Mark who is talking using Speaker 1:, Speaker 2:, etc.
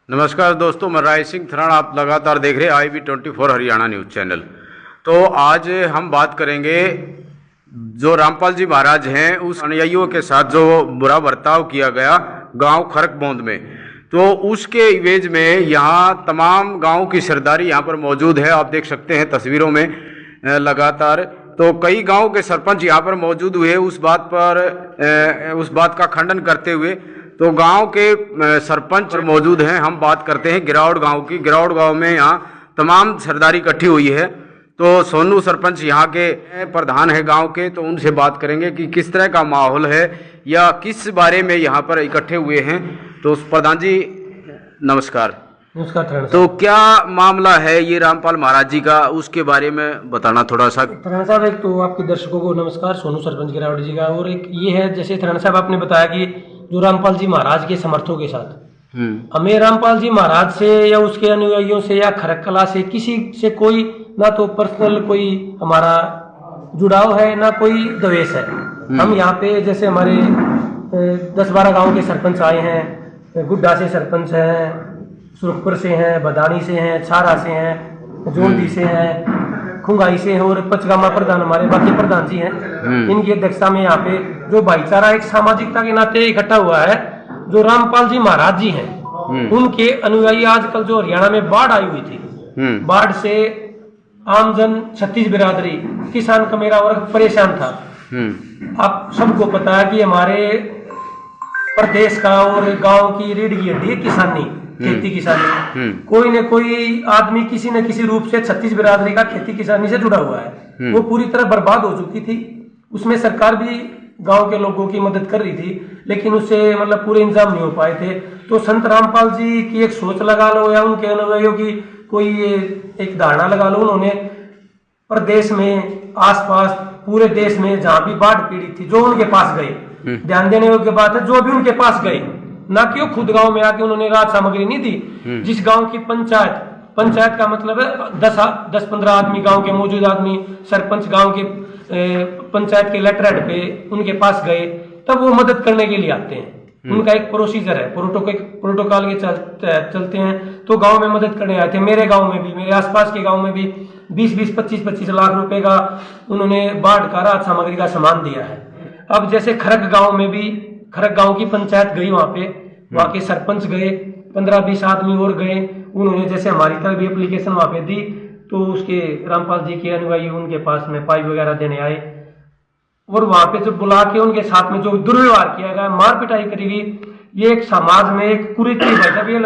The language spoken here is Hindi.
Speaker 1: नमस्कार दोस्तों, मैं राय सिंह थरान। आप लगातार देख रहे हैं IB24 हरियाणा न्यूज़ चैनल। तो आज हम बात करेंगे जो रामपाल जी महाराज हैं उस अनुयायियों के साथ जो बुरा बर्ताव किया गया गांव खरकबोंद में, तो उसके इवेज में यहाँ तमाम गांव की सरदारी यहाँ पर मौजूद है। आप देख सकते हैं तस्वीरों में लगातार। तो कई गांव के सरपंच यहाँ पर मौजूद हुए उस बात का खंडन करते हुए। तो गांव के सरपंच मौजूद हैं। हम बात करते हैं गिरावड़ गांव की। गिरावड़ गांव में यहाँ तमाम सरदारी इकट्ठी हुई है। तो सोनू सरपंच यहाँ के प्रधान है गांव के, तो उनसे बात करेंगे कि किस तरह का माहौल है या किस बारे में यहाँ पर इकट्ठे हुए हैं। तो प्रधान जी नमस्कार।
Speaker 2: नमस्कार।
Speaker 1: तो क्या मामला है ये रामपाल महाराज जी का, उसके बारे में बताना थोड़ा सा।
Speaker 2: थराना साहब, एक तो आपके दर्शकों को नमस्कार, सोनू सरपंच गिरावड़ जी का। और एक ये है, जैसे थराना साहब आपने बताया कि जो रामपाल जी महाराज के समर्थकों के साथ हमें रामपाल जी महाराज से या उसके अनुयायियों से या खरक कला से किसी से कोई ना तो पर्सनल कोई हमारा जुड़ाव है ना कोई द्वेष है। हम यहाँ पे जैसे हमारे 10-12 गांव के सरपंच आए हैं। गुड्डा से सरपंच हैं, सुरखपुर से हैं, बदानी से हैं, छारा से हैं, जोंडी से हैं, खुंगाई से हैं और पचगामा प्रधान हमारे बाकी प्रधान जी हैं। इनकी अध्यक्षता में यहाँ पे जो भाईचारा एक सामाजिकता के नाते इकट्ठा हुआ है, जो रामपाल जी महाराज जी हैं उनके अनुयायी। आजकल जो हरियाणा में बाढ़ आई हुई थी, बाढ़ से आमजन, छत्तीस बिरादरी, किसान का मेरा वर्ग परेशान था। आप सबको पता है कि हमारे प्रदेश का और गांव की रीढ़ की हड्डी किसानी, खेती किसानी। कोई न कोई आदमी किसी न किसी रूप से छत्तीस बिरादरी का खेती किसानी से जुड़ा हुआ है। वो पूरी तरह बर्बाद हो चुकी थी। उसमें सरकार भी गांव के लोगों की मदद कर रही थी, लेकिन उससे मतलब पूरे इंतजाम नहीं हो पाए थे। तो संत रामपाल जी की एक सोच लगा लो या उनके अनुयायियों की कोई एक धारणा लगा लो, उन्होंने प्रदेश में आसपास पूरे देश में जहां भी बाढ़ पीड़ित थी, जो उनके पास गए, ध्यान देने योग्य बात है, जो भी उनके पास गए, ना कि वो खुद गांव में आके उन्होंने राहत सामग्री नहीं दी। जिस गांव की पंचायत का मतलब है 10-15 आदमी, गांव के मौजूद आदमी, सरपंच गांव के पंचायत के लेटर हेड पे उनके पास गए, तब वो मदद करने के लिए आते हैं। उनका एक प्रोसीजर है, प्रोटोकॉल के चलते हैं। तो गांव में मदद करने आए थे। मेरे गांव में भी, मेरे आसपास के गांव में भी 20-20, 25-25 लाख रुपए का उन्होंने बाढ़ का राहत सामग्री का सामान दिया है। अब जैसे खरक गांव में भी, खरक गांव की पंचायत गई, वहां के सरपंच गए, 15-20 आदमी और गए। उन्होंने जैसे हमारी तरह भी एप्लीकेशन वहां पे दी, तो उसके रामपाल जी के अनुयायी उनके पास में पाइप वगैरह देने आए। और वहां पे जब बुला के उनके साथ में जो दुर्व्यवहार किया गया, मार पिटाई करी गई, ये एक समाज में एक कुरीति है। जब ये